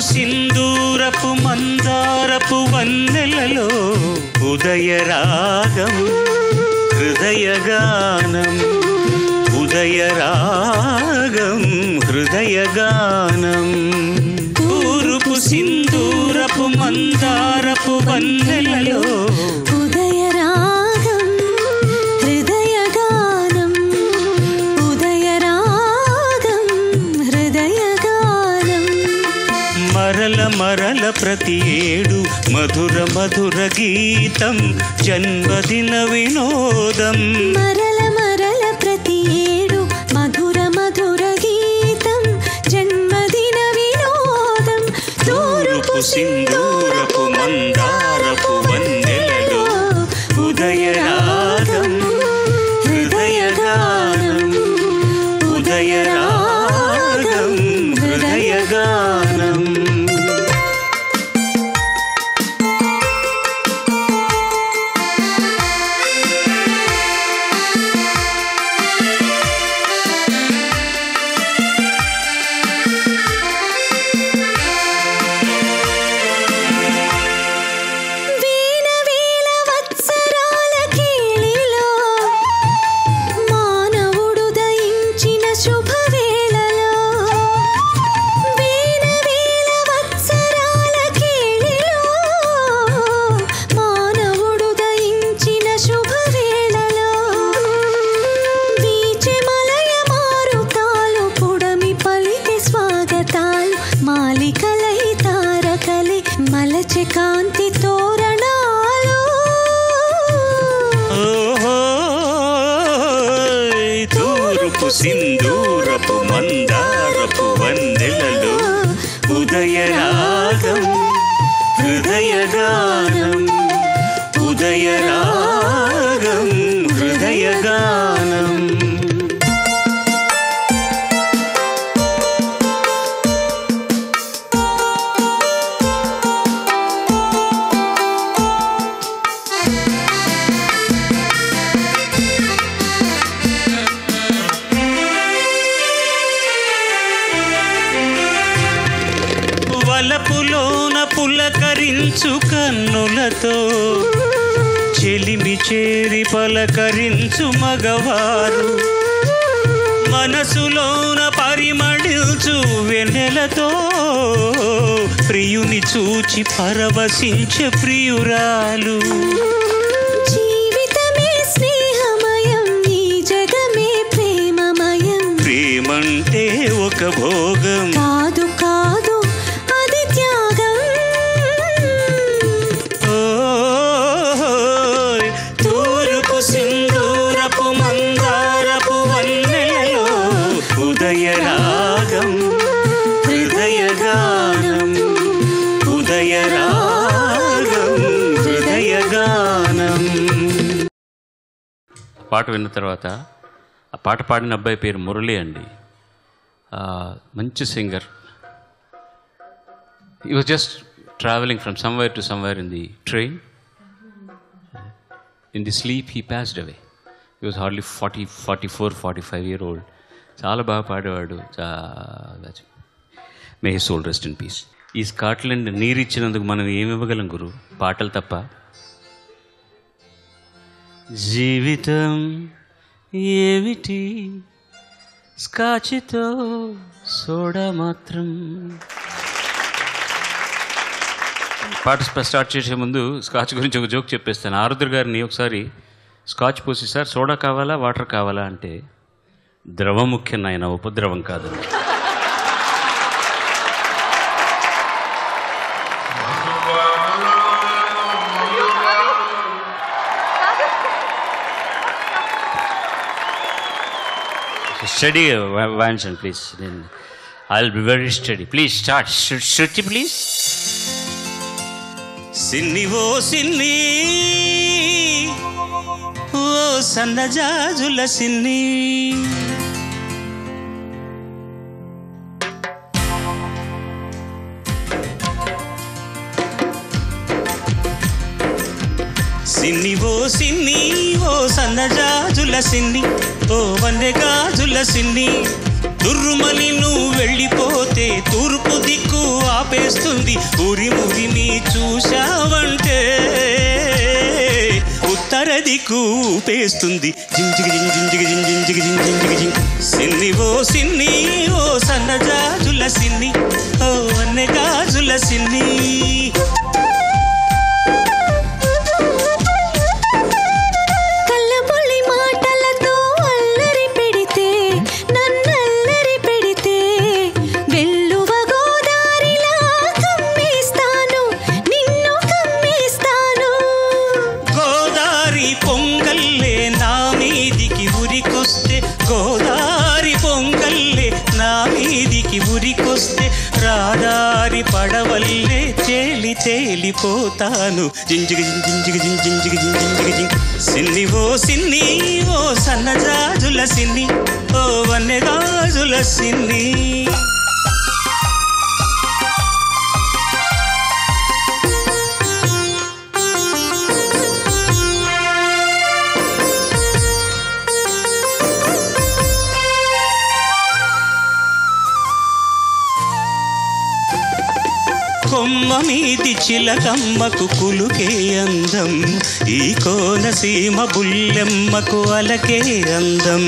సింధూరపు మందారపు వన్నెలలో ఉదయరాగం హృదయగానం ఉదయరాగం హృదయగానం తూర్పు సింధూరపు మందారపు వన్నెలలో మరల ప్రతి ఏడు మధుర మధుర గీతం జన్మదిన వినోదం మరల ప్రతి ఏడు మధుర మధుర గీతం జన్మదిన వినోదం తూర్పు సింధూరపు మందారపు వన్నెలలో ఉదయరాగం హృదయగానం ఉదయరాగం హృదయగానం కాంతి తోరణాలు తూర్పు సింధూరపు మందారపు వన్నెలలో ఉదయరాగం హృదయగానం ఉదయరాగం హృదయగానం వలపులోన పులకరించు కన్నులతో చెలిమి చేరి పలకరించు మగవారు మనసులోన పరిమళించు వెన్నెలతో ప్రియుని చూచి పరవశించే ప్రియురాలు జీవితమే స్నేహమయం ఈ జగమే ప్రేమమయం ప్రేమంటే ఒక భోగం కాదు కాదు అది త్యాగం తూర్పు సింధూరపు మందారపు వన్నెలలో ఉదయరాగం హృదయగానం ఉదయరాగం హృదయగానం. పాట విన్న తర్వాత ఆ పాట పాడిన అబ్బాయి పేరు మురళి అండి. మంచి singer. He was just traveling from somewhere to somewhere in the train. In the sleep he passed away. He was hardly 44-45-year-old. చాలా బాగా పాడేవాడు. మే హి సోల్ రెస్ట్ ఇన్ పీస్. ఈ స్కాట్లాండ్ నీరు ఇచ్చినందుకు మనం ఏమి ఇవ్వగలం గురు? పాటలు తప్ప. జీవితం ఏమిటి స్కాచ్తో సోడా మాత్రం. పాట స్టార్ట్ చేసే ముందు స్కాచ్ గురించి ఒక జోక్ చెప్పేస్తాను. ఆరుద్ర గారిని ఒకసారి స్కాచ్ పోసి, సార్ సోడా కావాలా వాటర్ కావాలా అంటే, ద్రవం ముఖ్యం నాయన, ఉపద్రవం కాదు. స్టడీ వాయించండి please. I will be very steady. Please start. Shruti please. సిన్ని ఓ సిన్ని ఓ సన్నజాజుల సిన్ని, సిన్ని ఓ సిన్ని ఓ సన్నజాజుల సిన్ని, ఓ వన్నె గాజుల సిన్ని, దుర్రుమని నువ్వు వెళ్ళిపోతే తూర్పు దిక్కు ఆపేస్తుంది. ఊరి మురిని చూశావంటే ఉత్తర దిక్కు ఊపేస్తుంది. జింజిగి జింజిగి జింజిగి జింజిగి జింగ్. సిన్ని ఓ సిన్ని ఓ సన్నజాజుల సిన్ని, ఓ వన్నె గాజుల సిన్ని. గోదారి పొంగల్లే నా మీదికి ఉరికొస్తే రాదారి పడవల్లే తేలి తేలిపోతాను. జింజిగి జింజిగి జింజిగి జింజిగి జింగ్. సిన్ని ఓ సిన్ని ఓ సన్నజాజుల సిన్ని, ఓ వన్నె గాజుల సిన్ని. కొమ్మ మీది చిలకమ్మకు కులుకే అందం, ఈ కోనసీమ బుల్లెమ్మకు అలకే అందం.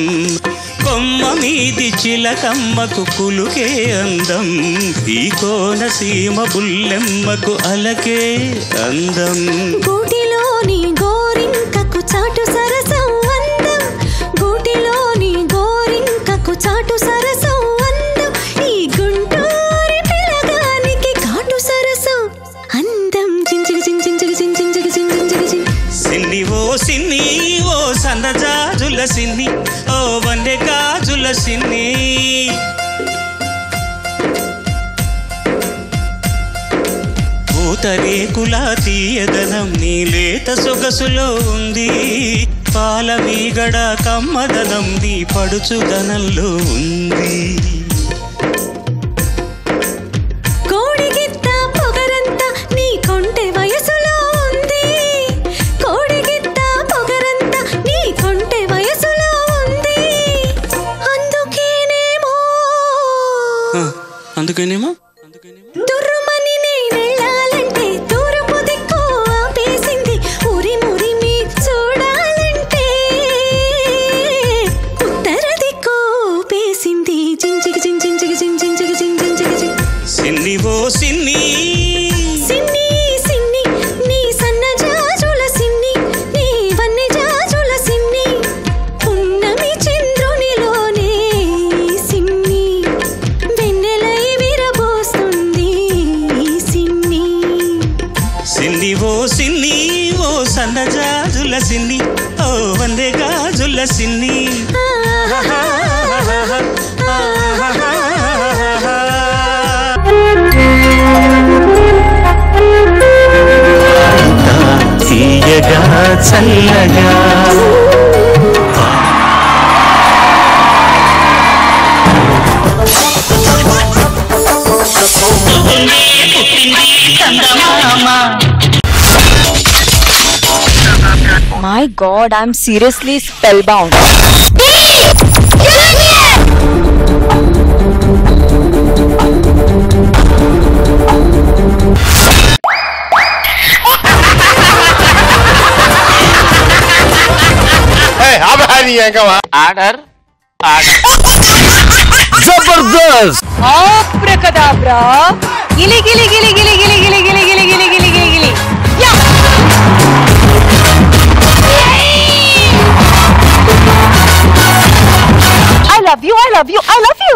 కొమ్మ మీది చిలకమ్మకు కులుకే అందం, ఈ కోనసీమ బుల్లెమ్మకు అలకే అందం. గూటిలోని గోరింకకు చాటు సరసం అందం, గూటిలోని గోరింకకు చాటు సరసం అందం, ఈ గుంటూరి పిల్లగానికి కాటు సరసం అందం. జింజిగి జింజిగి జింజిగి జింజిగి జింగ్. సిన్ని ఓ సిన్ని ఓ సన్నజాజుల సిన్ని, ఓ వన్నె గాజుల సిన్ని. పూతరేకుల తీయదనం నీ లేత సొగసులో ఉంది, పాల మీగడ కమ్మదనం నీ పడుచుదనంలో ఉంది. కోడిగిత్త పొగరంతా నీ కొంటె వయసులో ఉంది, కోడిగిత్త పొగరంతా నీ కొంటె వయసులో ఉంది. అందుకేనేమో దుర్రుమని నేనెళ్ళాలంటే తూర్పు దిక్కు ఆపేసింది. ఊరి మురిమి చూడాలంటే ఉత్తర దిక్కు ఊపేసింది. జింజిగి జింజిగి జింజిగి జింజిగి జింగ్. సిన్ని ఓ సిన్ని సిన్ని సిన్ని నీ సన్నజాజుల సిన్ని, నీ వన్నె జాజుల సిన్ని, పున్నమి చంద్రునిలోనే సిన్ని, వెన్నెలై విరబోస్తుంది సిన్ని. సిన్ని ఓ సిన్ని ఓ సన్నజాజుల సిన్ని, ఓ వన్నె గాజుల సిన్ని. తీయగా చల్లగా My God, I'm seriously spellbound. Order. Zabardast! Abracadabra! Gili gili gili gili gili gili gili gili gili gili gili gili. Yeah! I love you, I love you, I love you!